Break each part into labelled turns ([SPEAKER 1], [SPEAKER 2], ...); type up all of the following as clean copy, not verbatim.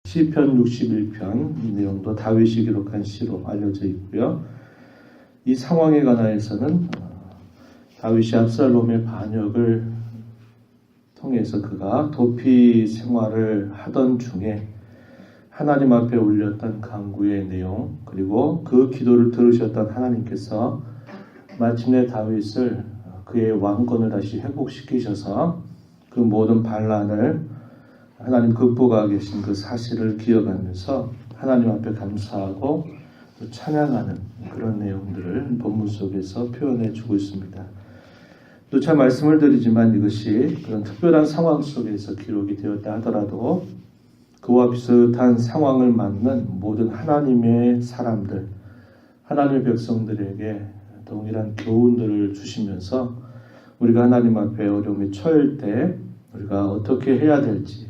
[SPEAKER 1] 시편 61편 이 내용도 다윗이 기록한 시로 알려져 있고요. 이 상황에 관하여서는 다윗이 압살롬의 반역을 통해서 그가 도피 생활을 하던 중에 하나님 앞에 올렸던 간구의 내용, 그리고 그 기도를 들으셨던 하나님께서 마침내 다윗을 그의 왕권을 다시 회복시키셔서 그 모든 반란을 하나님 극복하고 계신 그 사실을 기억하면서 하나님 앞에 감사하고 또 찬양하는 그런 내용들을 본문 속에서 표현해 주고 있습니다. 누차 말씀을 드리지만 이것이 그런 특별한 상황 속에서 기록이 되었다 하더라도 그와 비슷한 상황을 맞는 모든 하나님의 사람들, 하나님의 백성들에게 동일한 교훈들을 주시면서 우리가 하나님 앞에 어려움이 처할 때 우리가 어떻게 해야 될지,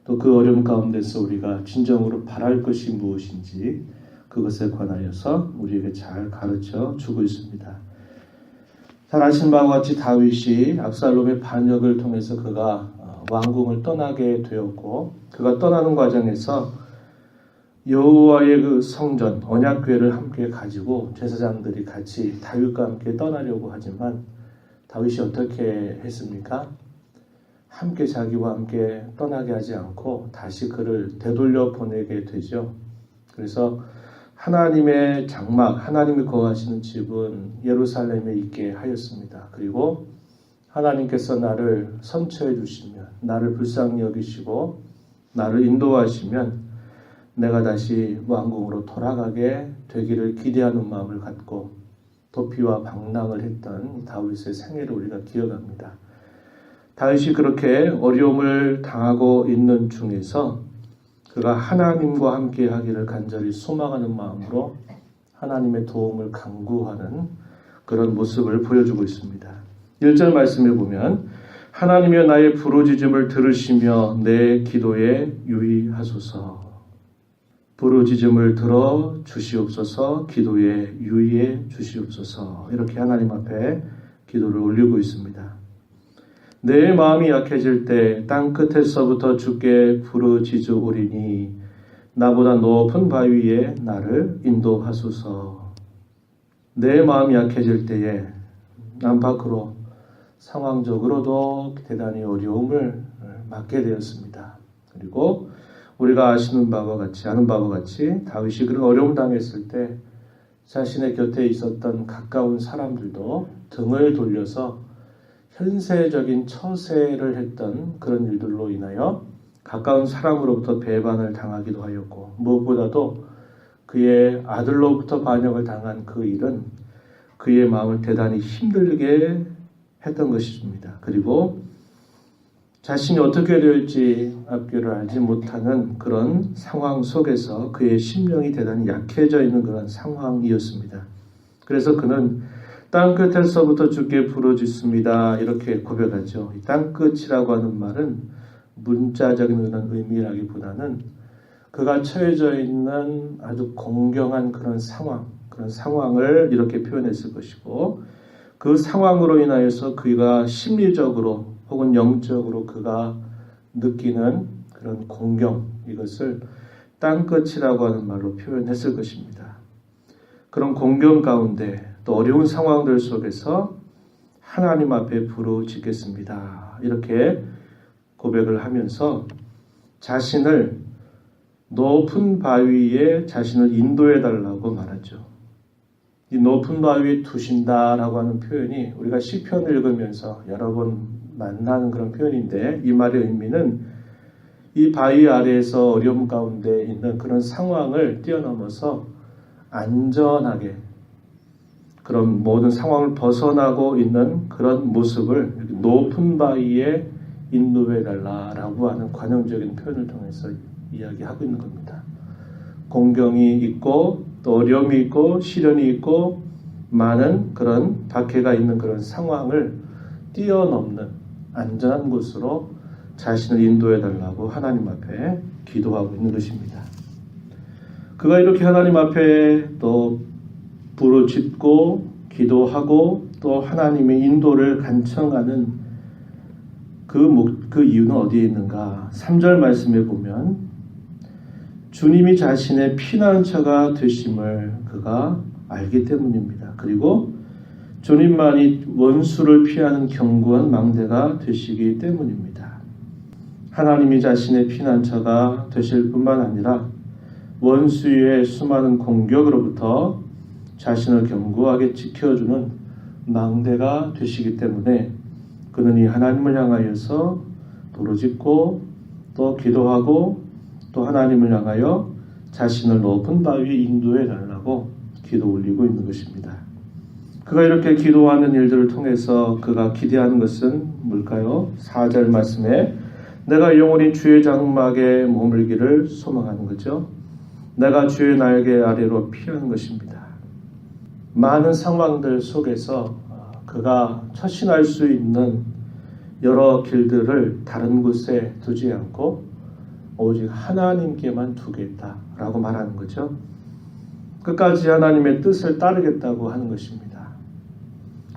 [SPEAKER 1] 또 그 어려움 가운데서 우리가 진정으로 바랄 것이 무엇인지 그것에 관하여서 우리에게 잘 가르쳐 주고 있습니다. 잘 아신 바와 같이 다윗이 압살롬의 반역을 통해서 그가 왕궁을 떠나게 되었고, 그가 떠나는 과정에서 여호와의 그 성전 언약궤를 함께 가지고 제사장들이 같이 다윗과 함께 떠나려고 하지만 다윗이 어떻게 했습니까? 함께 자기와 함께 떠나게 하지 않고 다시 그를 되돌려 보내게 되죠. 그래서 하나님의 장막, 하나님이 거하시는 집은 예루살렘에 있게 하였습니다. 그리고 하나님께서 나를 선처해 주시면, 나를 불쌍히 여기시고 나를 인도하시면 내가 다시 왕궁으로 돌아가게 되기를 기대하는 마음을 갖고 도피와 방랑을 했던 다윗의 생애를 우리가 기억합니다. 다윗이 그렇게 어려움을 당하고 있는 중에서 그가 하나님과 함께 하기를 간절히 소망하는 마음으로 하나님의 도움을 간구하는 그런 모습을 보여주고 있습니다. 1절 말씀에 보면 하나님이여 나의 부르짖음을 들으시며 내 기도에 유의하소서. 부르짖음을 들어 주시옵소서. 기도에 유의해 주시옵소서. 이렇게 하나님 앞에 기도를 올리고 있습니다. 내 마음이 약해질 때 땅끝에서부터 주께 부르짖으오리니 나보다 높은 바위 위에 나를 인도하소서. 내 마음이 약해질 때에 안팎으로 상황적으로도 대단히 어려움을 맞게 되었습니다. 그리고 우리가 아는 바와 같이 다윗이 그런 어려움 당했을 때 자신의 곁에 있었던 가까운 사람들도 등을 돌려서 현세적인 처세를 했던 그런 일들로 인하여 가까운 사람으로부터 배반을 당하기도 하였고, 무엇보다도 그의 아들로부터 반역을 당한 그 일은 그의 마음을 대단히 힘들게 했던 것입니다. 그리고 자신이 어떻게 될지 앞뒤를 알지 못하는 그런 상황 속에서 그의 심령이 대단히 약해져 있는 그런 상황이었습니다. 그래서 그는 땅끝에서부터 주께 부르짖습니다. 이렇게 고백하죠. 이 땅끝이라고 하는 말은 문자적인 그런 의미라기보다는 그가 처해져 있는 아주 공경한 그런 상황을 이렇게 표현했을 것이고, 그 상황으로 인하여서 그가 심리적으로 혹은 영적으로 그가 느끼는 그런 공경, 이것을 땅끝이라고 하는 말로 표현했을 것입니다. 그런 공경 가운데 또 어려운 상황들 속에서 하나님 앞에 부르짖겠습니다. 이렇게 고백을 하면서 자신을 높은 바위에 자신을 인도해 달라고 말하죠. 이 높은 바위에 두신다라고 하는 표현이 우리가 시편을 읽으면서 여러 번 만나는 그런 표현인데, 이 말의 의미는 이 바위 아래에서 어려움 가운데 있는 그런 상황을 뛰어넘어서 안전하게 그런 모든 상황을 벗어나고 있는 그런 모습을 높은 바위에 인도해 달라라고 하는 관용적인 표현을 통해서 이야기하고 있는 겁니다. 공경이 있고 또 어려움이 있고 시련이 있고 많은 그런 박해가 있는 그런 상황을 뛰어넘는 안전한 곳으로 자신을 인도해 달라고 하나님 앞에 기도하고 있는 것입니다. 그가 이렇게 하나님 앞에 또 부르짖고 기도하고 또 하나님의 인도를 간청하는 그 이유는 어디에 있는가? 3절 말씀에 보면 주님이 자신의 피난처가 되심을 그가 알기 때문입니다. 그리고 주님만이 원수를 피하는 견고한 망대가 되시기 때문입니다. 하나님이 자신의 피난처가 되실 뿐만 아니라 원수의 수많은 공격으로부터 자신을 견고하게 지켜주는 망대가 되시기 때문에 그는 이 하나님을 향하여서 부르짖고 또 기도하고 또 하나님을 향하여 자신을 높은 바위에 인도해 달라고 기도 올리고 있는 것입니다. 그가 이렇게 기도하는 일들을 통해서 그가 기대하는 것은 뭘까요? 4절 말씀에 내가 영원히 주의 장막에 머물기를 소망하는 거죠. 내가 주의 날개 아래로 피하는 것입니다. 많은 상황들 속에서 그가 처신할 수 있는 여러 길들을 다른 곳에 두지 않고 오직 하나님께만 두겠다라고 말하는 거죠. 끝까지 하나님의 뜻을 따르겠다고 하는 것입니다.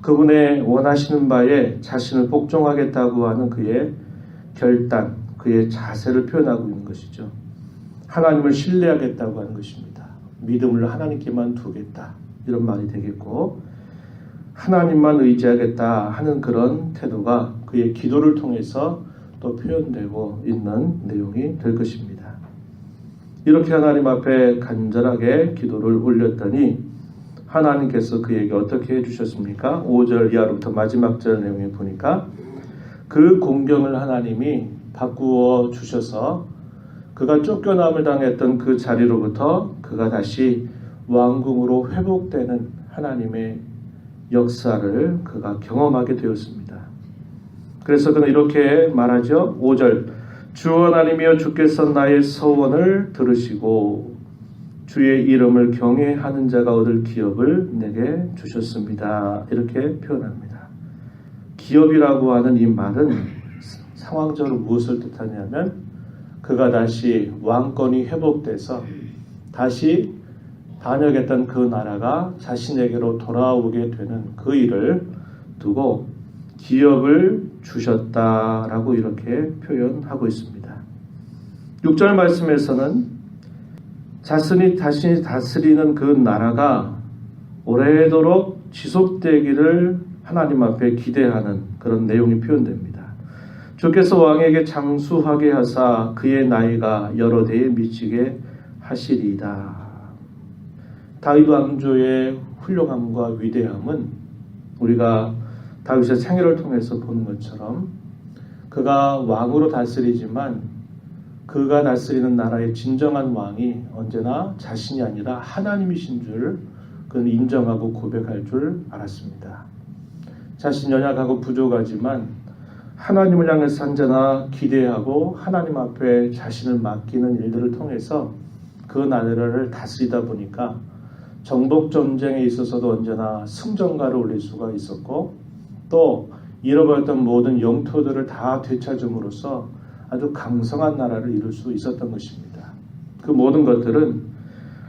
[SPEAKER 1] 그분의 원하시는 바에 자신을 복종하겠다고 하는 그의 결단, 그의 자세를 표현하고 있는 것이죠. 하나님을 신뢰하겠다고 하는 것입니다. 믿음을 하나님께만 두겠다 이런 말이 되겠고 하나님만 의지하겠다 하는 그런 태도가 그의 기도를 통해서 또 표현되고 있는 내용이 될 것입니다. 이렇게 하나님 앞에 간절하게 기도를 올렸더니 하나님께서 그에게 어떻게 해주셨습니까? 5절 이하로부터 마지막 절 내용에 보니까 그 공경을 하나님이 바꾸어 주셔서 그가 쫓겨남을 당했던 그 자리로부터 그가 다시 왕궁으로 회복되는 하나님의 역사를 그가 경험하게 되었습니다. 그래서 그는 이렇게 말하죠. 5절 주 하나님이여 주께서 나의 서원을 들으시고 주의 이름을 경외하는 자가 얻을 기업을 내게 주셨습니다. 이렇게 표현합니다. 기업이라고 하는 이 말은 상황적으로 무엇을 뜻하냐면 그가 다시 왕권이 회복돼서 다시 반역했던 그 나라가 자신에게로 돌아오게 되는 그 일을 두고 기업을 주셨다라고 이렇게 표현하고 있습니다. 6절 말씀에서는 자신이 다스리는 그 나라가 오래도록 지속되기를 하나님 앞에 기대하는 그런 내용이 표현됩니다. 주께서 왕에게 장수하게 하사 그의 나이가 여러 대에 미치게 하시리이다. 다윗 왕조의 훌륭함과 위대함은 우리가 다윗의 생애를 통해서 보는 것처럼 그가 왕으로 다스리지만 그가 다스리는 나라의 진정한 왕이 언제나 자신이 아니라 하나님이신 줄 그는 인정하고 고백할 줄 알았습니다. 자신 연약하고 부족하지만 하나님을 향해서 언제나 기대하고 하나님 앞에 자신을 맡기는 일들을 통해서 그 나라를 다스리다 보니까 정복 전쟁에 있어서도 언제나 승전가를 올릴 수가 있었고 또 잃어버렸던 모든 영토들을 다 되찾음으로써 아주 강성한 나라를 이룰 수 있었던 것입니다. 그 모든 것들은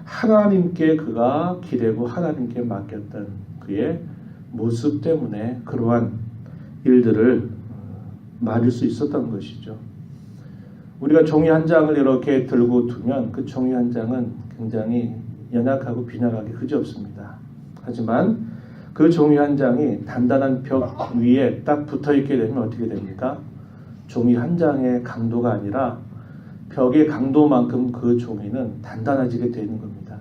[SPEAKER 1] 하나님께 그가 기대고 하나님께 맡겼던 그의 모습 때문에 그러한 일들을 맞을 수 있었던 것이죠. 우리가 종이 한 장을 이렇게 들고 두면 그 종이 한 장은 굉장히 연약하고 빈약하게 그지없습니다. 하지만 그 종이 한 장이 단단한 벽 위에 딱 붙어있게 되면 어떻게 됩니까? 종이 한 장의 강도가 아니라 벽의 강도만큼 그 종이는 단단해지게 되는 겁니다.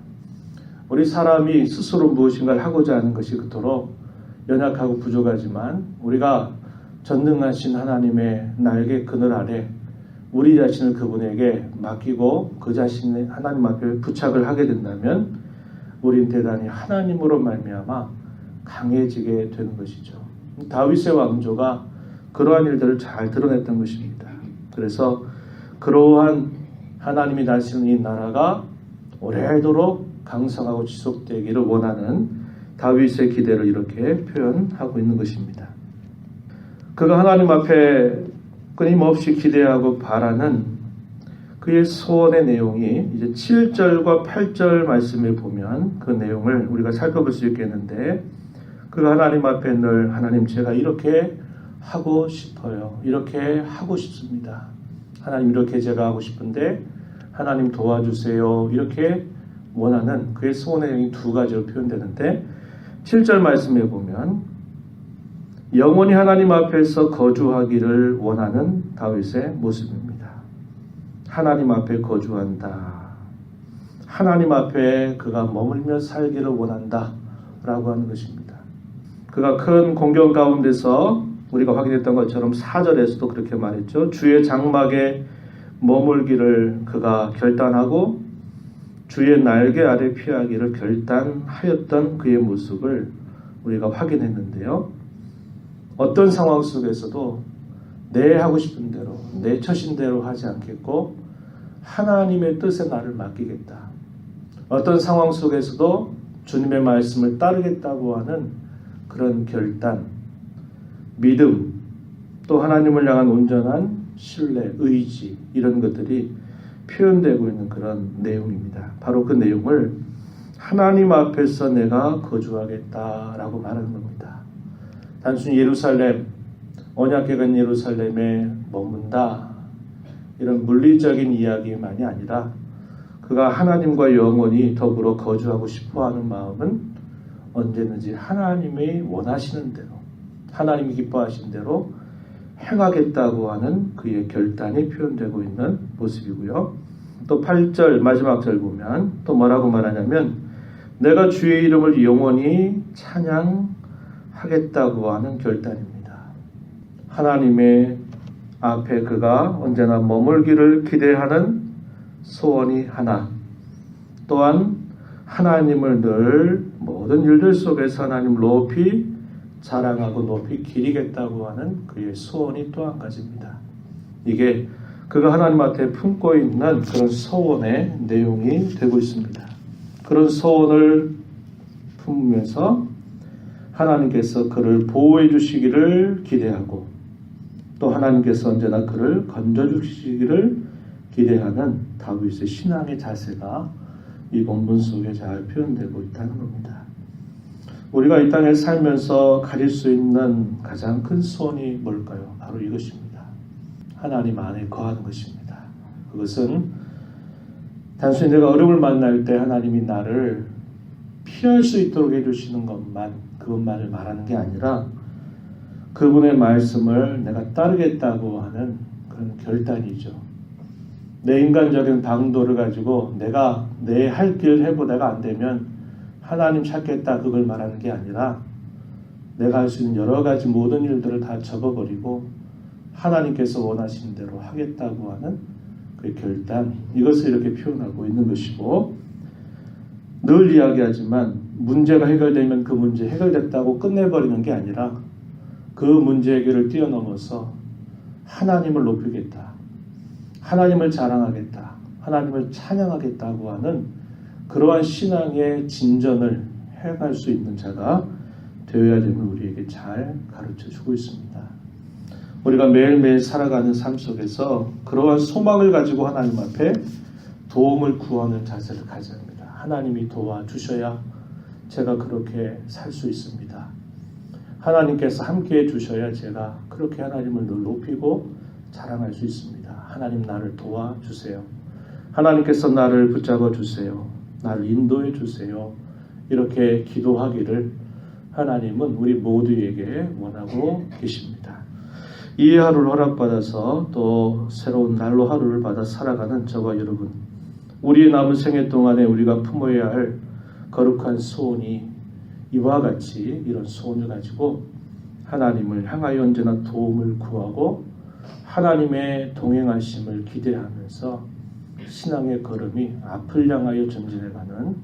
[SPEAKER 1] 우리 사람이 스스로 무엇인가를 하고자 하는 것이 그토록 연약하고 부족하지만 우리가 전능하신 하나님의 날개 그늘 아래 우리 자신을 그분에게 맡기고 그 자신의 하나님 앞에 부착을 하게 된다면 우린 대단히 하나님으로 말미암아 강해지게 되는 것이죠. 다윗의 왕조가 그러한 일들을 잘 드러냈던 것입니다. 그래서 그러한 하나님이 다스리는 이 나라가 오래도록 강성하고 지속되기를 원하는 다윗의 기대를 이렇게 표현하고 있는 것입니다. 그가 하나님 앞에 끊임없이 기대하고 바라는 그의 소원의 내용이 이제 7절과 8절 말씀을 보면 그 내용을 우리가 살펴볼 수 있겠는데 그가 하나님 앞에 늘 하나님 제가 이렇게 하고 싶어요. 이렇게 하고 싶습니다. 하나님 이렇게 제가 하고 싶은데 하나님 도와주세요. 이렇게 원하는 그의 소원의 내용이 두 가지로 표현되는데 7절 말씀에 보면 영원히 하나님 앞에서 거주하기를 원하는 다윗의 모습입니다. 하나님 앞에 거주한다. 하나님 앞에 그가 머물며 살기를 원한다 라고 하는 것입니다. 그가 큰 공경 가운데서 우리가 확인했던 것처럼 4절에서도 그렇게 말했죠. 주의 장막에 머물기를 그가 결단하고 주의 날개 아래 피하기를 결단하였던 그의 모습을 우리가 확인했는데요. 어떤 상황 속에서도 내 하고 싶은 대로, 내 처신 대로 하지 않겠고 하나님의 뜻에 나를 맡기겠다. 어떤 상황 속에서도 주님의 말씀을 따르겠다고 하는 그런 결단, 믿음, 또 하나님을 향한 온전한 신뢰, 의지 이런 것들이 표현되고 있는 그런 내용입니다. 바로 그 내용을 하나님 앞에서 내가 거주하겠다라고 말하는 겁니다. 단순히 예루살렘, 언약궤가 예루살렘에 머문다 이런 물리적인 이야기만이 아니라 그가 하나님과 영원히 더불어 거주하고 싶어하는 마음은 언제든지 하나님이 원하시는 대로 하나님이 기뻐하신 대로 행하겠다고 하는 그의 결단이 표현되고 있는 모습이고요. 또 8절 마지막 절 보면 또 뭐라고 말하냐면 내가 주의 이름을 영원히 찬양하겠다고 하는 결단입니다. 하나님의 앞에 그가 언제나 머물기를 기대하는 소원이 하나, 또한 하나님을 늘 모든 일들 속에서 하나님을 높이 자랑하고 높이 기리겠다고 하는 그의 소원이 또 한 가지입니다. 이게 그가 하나님 앞에 품고 있는 그런 소원의 내용이 되고 있습니다. 그런 소원을 품으면서 하나님께서 그를 보호해 주시기를 기대하고 또 하나님께서 언제나 그를 건져 주시기를 기대하는 다윗의 신앙의 자세가 이 본문 속에 잘 표현되고 있다는 겁니다. 우리가 이 땅에 살면서 가질 수 있는 가장 큰 소원이 뭘까요? 바로 이것입니다. 하나님 안에 거하는 것입니다. 그것은 단순히 내가 어려움을 만날 때 하나님이 나를 피할 수 있도록 해주시는 그것만을 말하는 게 아니라 그분의 말씀을 내가 따르겠다고 하는 그런 결단이죠. 내 인간적인 방도를 가지고 내가 내 할 길 해보다가 안 되면 하나님 찾겠다 그걸 말하는 게 아니라 내가 할 수 있는 여러 가지 모든 일들을 다 접어버리고 하나님께서 원하시는 대로 하겠다고 하는 그 결단, 이것을 이렇게 표현하고 있는 것이고, 늘 이야기하지만 문제가 해결되면 그 문제 해결됐다고 끝내버리는 게 아니라 그 문제 해결을 뛰어넘어서 하나님을 높이겠다, 하나님을 자랑하겠다, 하나님을 찬양하겠다고 하는 그러한 신앙의 진전을 해갈 수 있는 자가 되어야 됨을 우리에게 잘 가르쳐주고 있습니다. 우리가 매일매일 살아가는 삶 속에서 그러한 소망을 가지고 하나님 앞에 도움을 구하는 자세를 가져야 합니다. 하나님이 도와주셔야 제가 그렇게 살 수 있습니다. 하나님께서 함께해 주셔야 제가 그렇게 하나님을 늘 높이고 자랑할 수 있습니다. 하나님 나를 도와주세요. 하나님께서 나를 붙잡아 주세요. 나를 인도해 주세요. 이렇게 기도하기를 하나님은 우리 모두에게 원하고 계십니다. 이 하루를 허락받아서 또 새로운 날로 하루를 받아 살아가는 저와 여러분, 우리의 남은 생애 동안에 우리가 품어야 할 거룩한 소원이 이와 같이 이런 소원을 가지고 하나님을 향하여 언제나 도움을 구하고 하나님의 동행하심을 기대하면서 신앙의 걸음이 앞을 향하여 전진해가는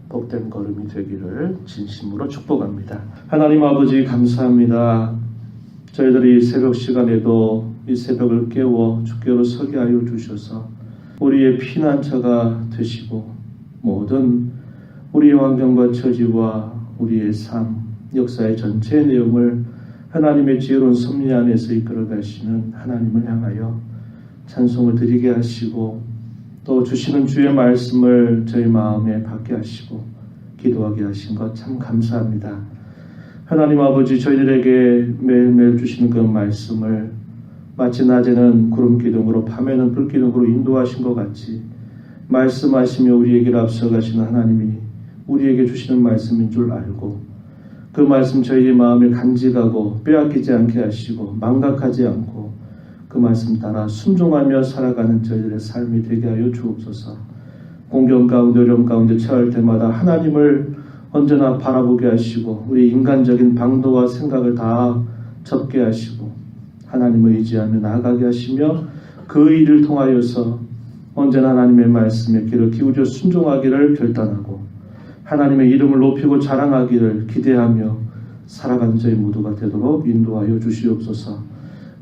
[SPEAKER 1] 복된 걸음이 되기를 진심으로 축복합니다. 하나님 아버지 감사합니다. 저희들이 새벽 시간에도 이 새벽을 깨워 주께로 서게 하여 주셔서 우리의 피난처가 되시고 모든 우리의 환경과 처지와 우리의 삶, 역사의 전체 내용을 하나님의 지혜로운 섭리 안에서 이끌어 가시는 하나님을 향하여 찬송을 드리게 하시고 또 주시는 주의 말씀을 저희 마음에 받게 하시고 기도하게 하신 것 참 감사합니다. 하나님 아버지, 저희들에게 매일매일 주시는 그 말씀을 마치 낮에는 구름 기둥으로 밤에는 불 기둥으로 인도하신 것 같이 말씀하시며 우리에게 앞서가시는 하나님이 우리에게 주시는 말씀인 줄 알고 그 말씀 저희의 마음에 간직하고 빼앗기지 않게 하시고 망각하지 않고 그 말씀 따라 순종하며 살아가는 저희들의 삶이 되게 하여 주옵소서. 공경 가운데 어려움 가운데 처할 때마다 하나님을 언제나 바라보게 하시고 우리 인간적인 방도와 생각을 다 접게 하시고 하나님을 의지하며 나아가게 하시며 그 일을 통하여서 언제나 하나님의 말씀에 귀를 기울여 순종하기를 결단하고 하나님의 이름을 높이고 자랑하기를 기대하며 살아가는 저희 모두가 되도록 인도하여 주시옵소서.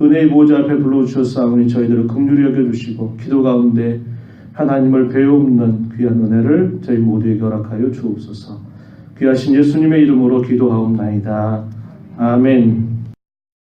[SPEAKER 1] 은혜의 보좌 앞에 불러주셨사오니 저희들을 긍휼히 여겨주시고 기도 가운데 하나님을 배움는 귀한 은혜를 저희 모두에게 허락하여 주옵소서. 귀하신 예수님의 이름으로 기도하옵나이다. 아멘.